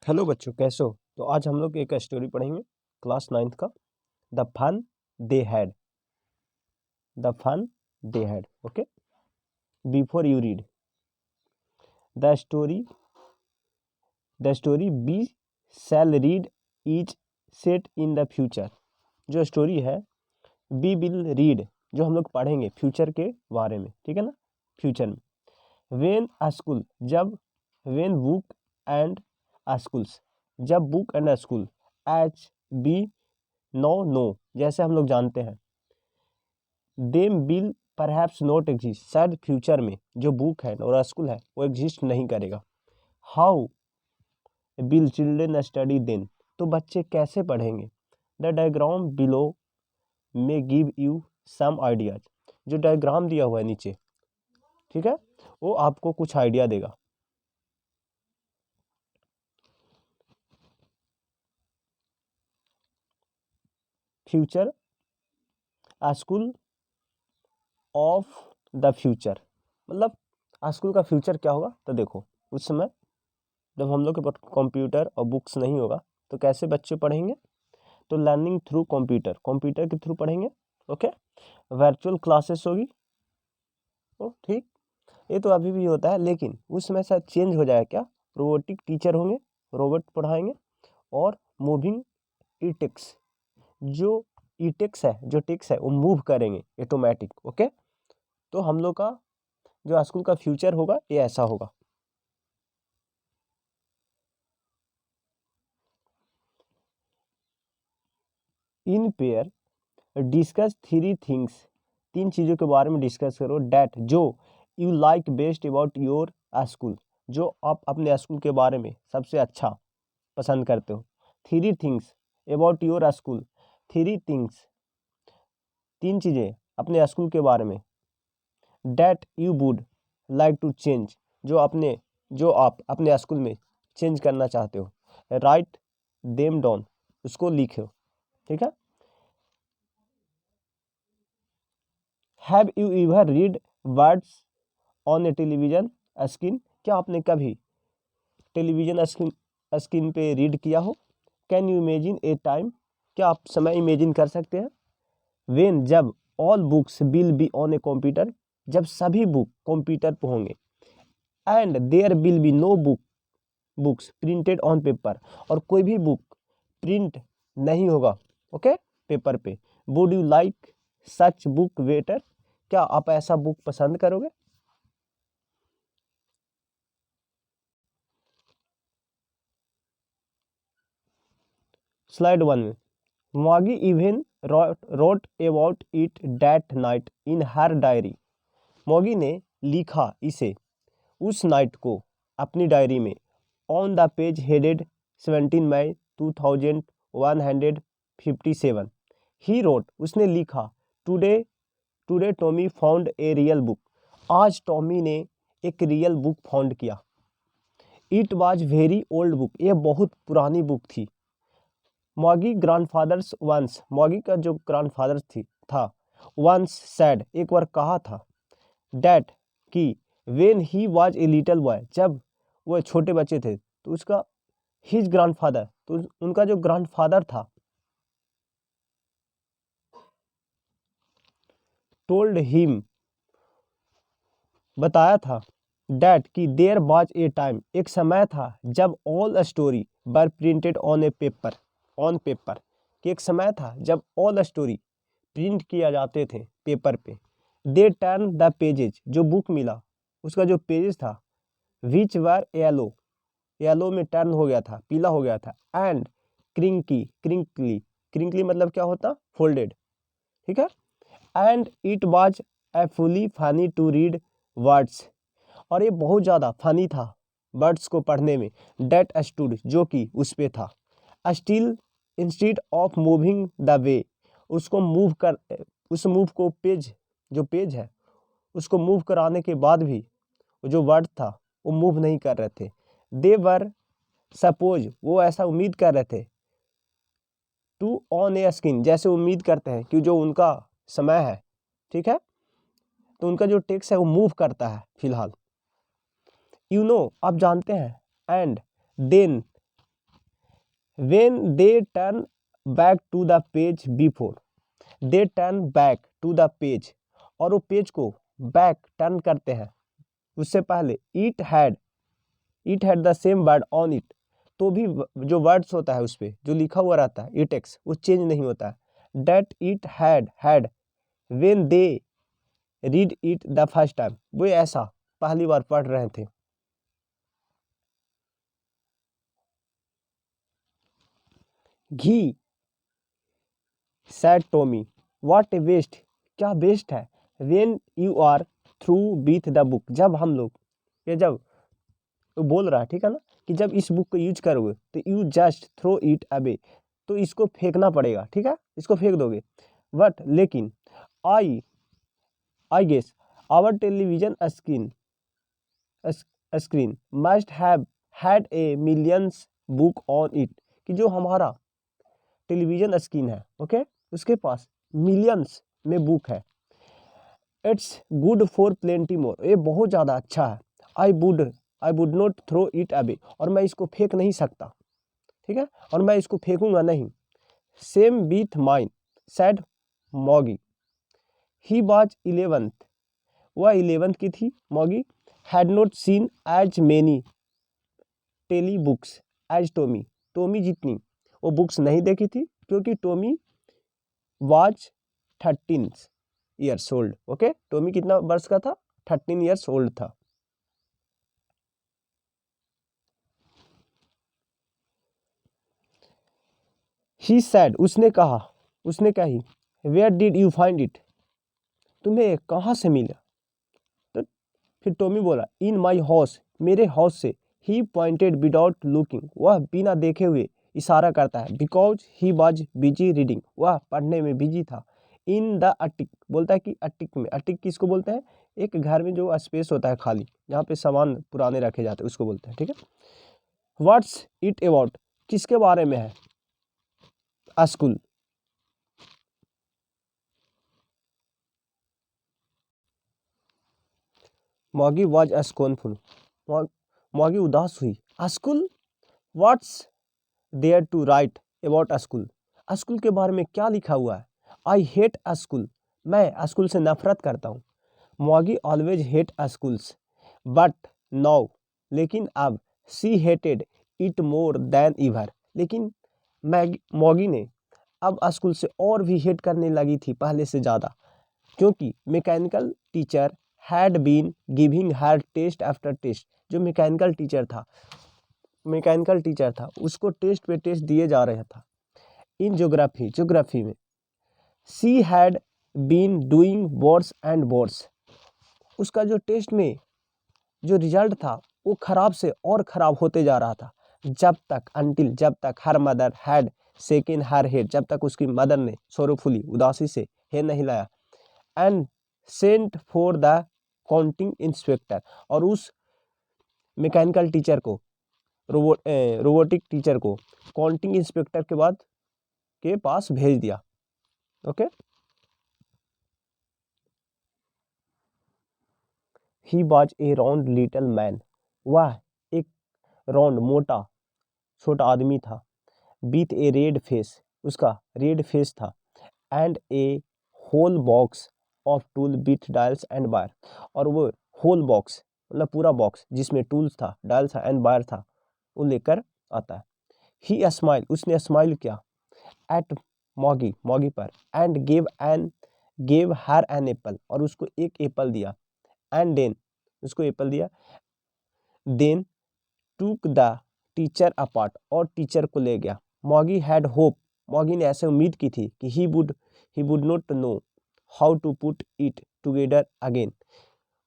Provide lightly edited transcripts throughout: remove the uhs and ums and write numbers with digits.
Hello बच्चों, कैसे हो? तो आज हम लोग एक स्टोरी पढ़ेंगे क्लास 9th का, the fun they had. The fun they had. Okay, before you read the story we shall read is set in the future. जो स्टोरी है बी विल रीड, जो हम लोग पढ़ेंगे फ्यूचर के बारे में, ठीक है ना, फ्यूचर में। वेन अ स्कूल, जब, वेन बुक एंड स्कूल्स, जब book and school, as we know, जैसे हम लोग जानते हैं। Them will perhaps not exist, शायद फ्यूचर में जो बुक है और स्कूल है वो एग्जिस्ट नहीं करेगा। How will children study then, तो बच्चे कैसे पढ़ेंगे। द डायग्राम बिलो में गिव यू सम आइडियाज, जो डायग्राम दिया हुआ है नीचे, ठीक है, वो आपको कुछ आइडिया देगा। Future, school of the future, मतलब स्कूल का फ्यूचर क्या होगा। तो देखो, उस समय जब हम लोग के पास कंप्यूटर और बुक्स नहीं होगा तो कैसे बच्चे पढ़ेंगे। तो लर्निंग थ्रू कंप्यूटर के थ्रू पढ़ेंगे। ओके, वर्चुअल क्लासेस होगी। ओ ठीक, ये तो अभी भी होता है, लेकिन उस समय शायद चेंज हो जाएगा। क्या, रोबोटिक टीचर होंगे, रोबोट पढ़ाएंगे। और मूविंग ई टेक्स, जो ई टेक्स है, जो टेक्स है वो मूव करेंगे ऑटोमेटिक। ओके, तो हम लोग का जो स्कूल का फ्यूचर होगा ये ऐसा होगा। In pair discuss three things, तीन चीज़ों के बारे में डिस्कस करो। डैट, जो you like best about your school, जो आप अपने स्कूल के बारे में सबसे अच्छा पसंद करते हो। Three things about your school, three things, तीन चीज़ें अपने स्कूल के बारे में। That you would like to change, जो आप अपने स्कूल में चेंज करना चाहते हो। राइट देम डाउन, उसको लिखो, ठीक है। Have you ever read words on a television screen, क्या आपने कभी टेलीविजन स्क्रीन पे रीड किया हो। Can you imagine a time, क्या आप समय इमेजिन कर सकते हैं। वेन, जब, all books will be on a computer, जब सभी बुक कंप्यूटर पर होंगे। And there will be no books printed on paper, और कोई भी बुक प्रिंट नहीं होगा, ओके, पेपर पे। Would you like such book better, क्या आप ऐसा बुक पसंद करोगे। स्लाइड 1 में मॉगी even wrote about it that night in her diary, मॉगी ने लिखा इसे उस नाइट को अपनी डायरी में। On the page headed 17 May 2157, he wrote, उसने लिखा, today today Tommy found a real book, आज टॉमी ने एक रियल बुक फाउंड किया। It was very old book, यह बहुत पुरानी बुक थी। मॉगी ग्रैंडफादर्स वंस, मॉगी का जो ग्रैंडफादर था, वंस सैड, एक बार कहा था, डैट, कि when he was a little boy, जब वह छोटे बच्चे थे तो उसका हिज ग्रैंडफादर, तो उनका जो ग्रैंडफादर था, टोल्ड हिम, बताया था, डैट, कि देयर वाज ए टाइम, एक समय था, जब all story were printed on A paper, on paper, कि एक समय था जब ऑल स्टोरी प्रिंट किया जाते थे पेपर पे। दे टर्न द पेजेज, जो बुक मिला उसका जो पेजेस था, विच वर येलो, येलो में टर्न हो गया था, पीला हो गया था। एंड क्रिंकली मतलब क्या होता, फोल्डेड, ठीक है। And it was a fully funny to read words, और ये बहुत ज़्यादा फनी था वर्ड्स को पढ़ने में। डेट स्टूड, जो कि उस पे था। Still instead of moving the way, उसको मूव कर, उस मूव को पेज, जो पेज है उसको मूव कराने के बाद भी जो वर्ड था वो मूव नहीं कर रहे थे। दे वर सपोज, वो ऐसा उम्मीद कर रहे थे, टू ऑन ए स्किन, जैसे उम्मीद करते हैं कि जो उनका समय है, ठीक है, तो उनका जो टेक्स्ट है वो मूव करता है फिलहाल। यू नो, आप जानते हैं। And then, When they turn back to the page before, they turn back to the page, और वो पेज को बैक टर्न करते हैं उससे पहले, it had the same word on it, तो भी जो वर्ड्स होता है उस पर जो लिखा हुआ रहता है इट एक्स वो चेंज नहीं होता है. That it had when they read it the first time, वो ऐसा पहली बार पढ़ रहे थे. Gee said Tommy, what a waste, क्या वेस्ट है. When you are through with the book, जब हम लोग ये जब तो बोल रहा है ठीक है ना कि जब इस बुक को यूज करोगे तो you just throw it away, तो इसको फेंकना पड़ेगा. ठीक है, इसको फेंक दोगे. बट लेकिन I guess our television screen must have had a millions book on it, कि जो हमारा टेलीविजन स्क्रीन है ओके उसके पास मिलियंस में बुक है. It's good for plenty more, ये बहुत ज़्यादा अच्छा है. I would not throw it away, और मैं इसको फेंक नहीं सकता. ठीक है, और मैं इसको फेंकूंगा नहीं. सेम विथ माइन सैड मॉगी, ही वॉज 11th, वह 11th की थी मॉगी. Had not seen as many telly books as Tommy, Tommy जितनी वो बुक्स नहीं देखी थी क्योंकि Tommy was 13 years old. Okay, Tommy कितना वर्ष का था, 13 ईयर्स ओल्ड था. ही सैड, उसने कही. Where did you find it, तुम्हें कहाँ से मिला. तो फिर टोमी बोला इन माई हाउस, मेरे हाउस से. ही पॉइंटेड विदाउट लुकिंग, वह बिना देखे हुए इशारा करता है. Because he was busy reading, वह पढ़ने में बिजी था. इन द अटिक, बोलता है कि अटिक में, अटिक किसको बोलते हैं, एक घर में जो स्पेस होता है खाली जहाँ पे सामान पुराने रखे जाते हैं उसको बोलते हैं. ठीक है, व्हाट्स इट अबाउट, किसके बारे में है. स्कूल. मॉगी वॉज स्कोनफुल, मॉगी उदास हुई. School, what's there to write about school, school के बारे में क्या लिखा हुआ है. आई हेट स्कूल, मैं स्कूल से नफरत करता हूँ. मॉगी always hate schools but now, लेकिन अब she hated it more than ever, लेकिन मॉगी ने अब स्कूल से और भी हेट करने लगी थी पहले से ज़्यादा, क्योंकि mechanical teacher had been giving her test after test. जो मैकेनिकल टीचर था उसको टेस्ट पे टेस्ट दिए जा रहा था. इन ज्योग्राफी में she had been doing worse and worse, उसका जो टेस्ट में जो रिजल्ट था वो खराब से और खराब होते जा रहा था. जब तक her mother had shaken her head, जब तक उसकी मदर ने सोरोफुली उदासी से हेड नहीं लाया. And sent for the counting inspector, और उस मैकेनिकल टीचर को रोबोटिक टीचर को काउंटिंग इंस्पेक्टर के पास भेज दिया. Okay, he was a round little man, वह एक राउंड मोटा छोटा आदमी था. विथ ए रेड फेस, उसका रेड फेस था. And a whole box of tool with dials and wire, और वो होल बॉक्स मतलब पूरा बॉक्स जिसमें टूल्स था, डायल्स था एंड वायर था, वो लेकर आता है. ही स्माइल, उसने स्माइल किया. एट मॉगी पर. And gave her an apple, और उसको एक एप्पल दिया. एंड देन, उसको एप्पल दिया. Then took the teacher apart, और टीचर को ले गया. मॉगी हैड होप, मॉगी ने ऐसे उम्मीद की थी कि he would not know how to put it together again.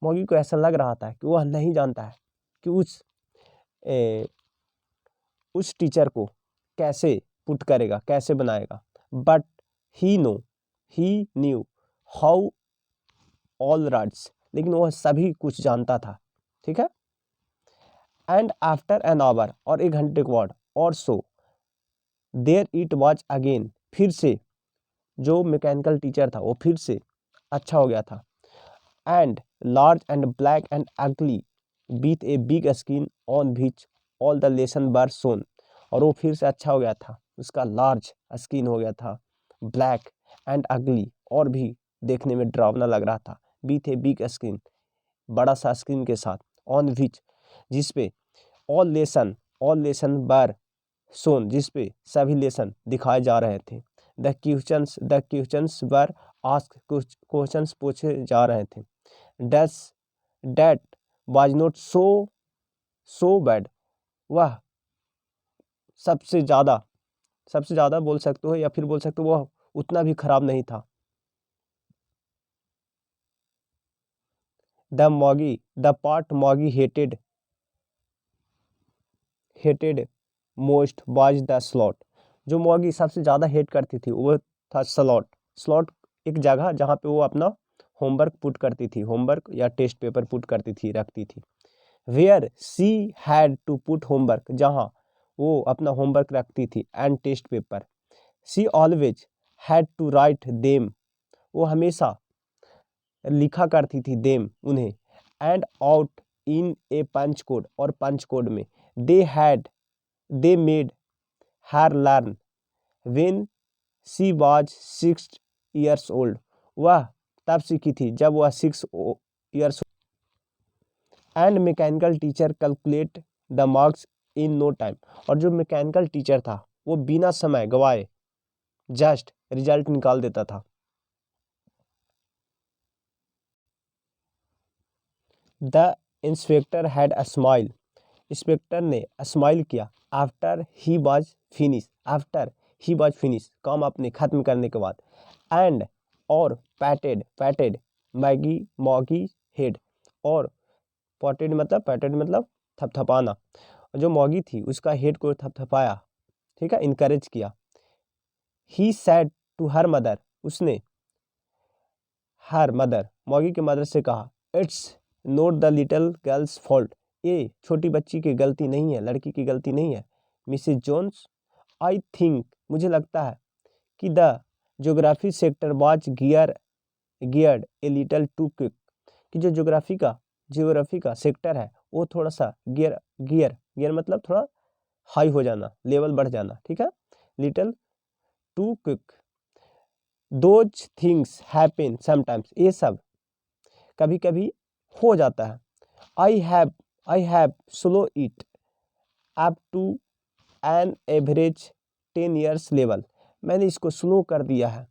मॉगी को ऐसा लग रहा था कि वह नहीं जानता है कि उस टीचर को कैसे पुट करेगा, कैसे बनाएगा. But he knew how all rights, लेकिन वह सभी कुछ जानता था. ठीक है. एंड आफ्टर एन आवर, और 1 घंटे के बाद, और so there it was again, फिर से जो मैकेनिकल टीचर था वो फिर से अच्छा हो गया था. And large and black and ugly with a big screen on which all the lesson were shown, और वो फिर से अच्छा हो गया था, उसका लार्ज स्किन हो गया था, ब्लैक एंड अगली, और भी देखने में डरावना लग रहा था, विथ ए बिग स्क्रीन, बड़ा सा स्क्रीन के साथ, ऑन विच, जिसपे ऑल लेसन बर सोन, जिसपे सभी लेसन दिखाए जा रहे थे, द क्वेश्चंस वर आस्क, कुछ क्वेश्चंस पूछे जा रहे थे, that was not so bad, वह सबसे ज़्यादा बोल सकते हो, या फिर बोल सकते हो वह उतना भी खराब नहीं था। द पार्ट मॉगी hated most was the slot, जो मॉगी सबसे ज़्यादा हेट करती थी वो था स्लॉट एक जगह जहाँ पे वो अपना होमवर्क पुट करती थी, होमवर्क या टेस्ट पेपर पुट करती थी, रखती थी। Where she had to put homework, जहाँ वो अपना होमवर्क रखती थी, and test paper. She always had to write them, वो हमेशा लिखा करती थी देम, उन्हें, and out in a punch code, और पंच कोड में। They made her learn when she was 6 years old, वह तब सीखी थी जब वह 6 years, and mechanical teacher calculate the marks in no time, और जो मैकेनिकल टीचर था वो बिना समय गवाए जस्ट रिजल्ट निकाल देता था। The inspector had a smile, inspector ने स्माइल किया, आफ्टर ही वाज फिनिश, काम अपने खत्म करने के बाद, एंड, और पैटेड मॉगी हेड, और पैटेड मतलब थपथपाना, जो मॉगी थी उसका हेड को थपथपाया, ठीक है, इनकरेज किया। ही सैड टू हर मदर, उसने मॉगी के मदर से कहा, it's not the little girls fault, ये छोटी बच्ची की गलती नहीं है, लड़की की गलती नहीं है। मिसेस जोन्स, आई थिंक, मुझे लगता है कि the geography sector was geared a little too quick, कि जो ज्योग्राफी का सेक्टर है वो थोड़ा सा गियर मतलब थोड़ा हाई हो जाना, लेवल बढ़ जाना, ठीक है, little too quick. Those things happen sometimes, ये सब कभी कभी हो जाता है। I have slow it up to an average 10 years level, मैंने इसको स्लो कर दिया है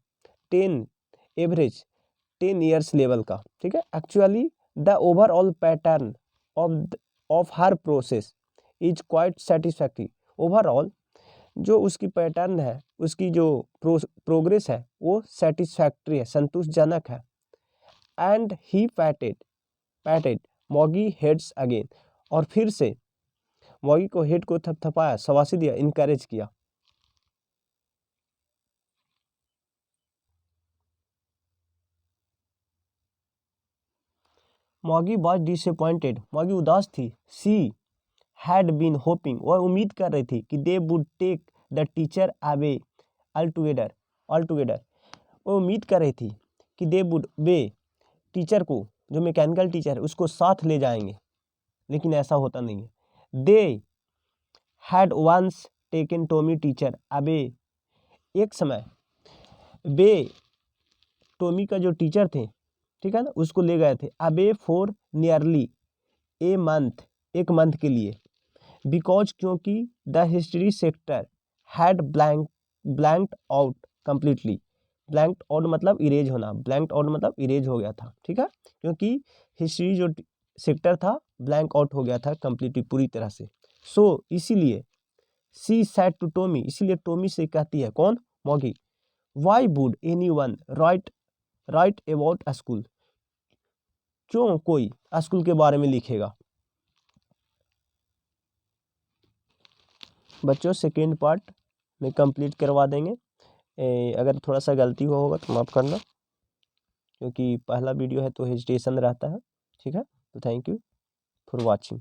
10 years लेवल का, ठीक है। Actually the overall pattern of her process is quite satisfactory, overall जो उसकी पैटर्न है, उसकी जो प्रोग्रेस है वो सेटिस्फैक्ट्री है, संतुष्टजनक है। एंड ही पैटेड मॉगी हेड्स अगेन, और फिर से मॉगी को हेड को थपथपाया, शाबाशी दिया, इनकरेज किया। मॉगी वाज डिसअपॉइंटेड, मॉगी उदास थी। सी हैड बीन होपिंग, वह उम्मीद कर रही थी कि they would take the teacher away altogether, वो उम्मीद कर रही थी कि वे टीचर को, जो मैकेनिकल टीचर है उसको साथ ले जाएंगे, लेकिन ऐसा होता नहीं है। They had once taken Tommy teacher away, एक समय वे टॉमी का जो टीचर थे, ठीक है ना, उसको ले गए थे अबे फॉर नियरली एक मंथ के लिए, बिकॉज, क्योंकि the history sector had blanked out completely, blanked out मतलब इरेज होना, ब्लैंक्ड आउट मतलब इरेज हो गया था, ठीक है, क्योंकि हिस्ट्री जो सेक्टर था ब्लैंक आउट हो गया था कंप्लीटली, पूरी तरह से। सो इसीलिए सी सेड टू टॉमी, इसीलिए टॉमी से कहती है, कौन, मॉगी, why would anyone write about a school, क्यों कोई स्कूल के बारे में लिखेगा। बच्चों सेकेंड पार्ट में कंप्लीट करवा देंगे, अगर थोड़ा सा गलती हुआ होगा तो माफ़ करना, क्योंकि पहला वीडियो है तो हेजिटेशन रहता है, ठीक है। तो थैंक यू फॉर वॉचिंग।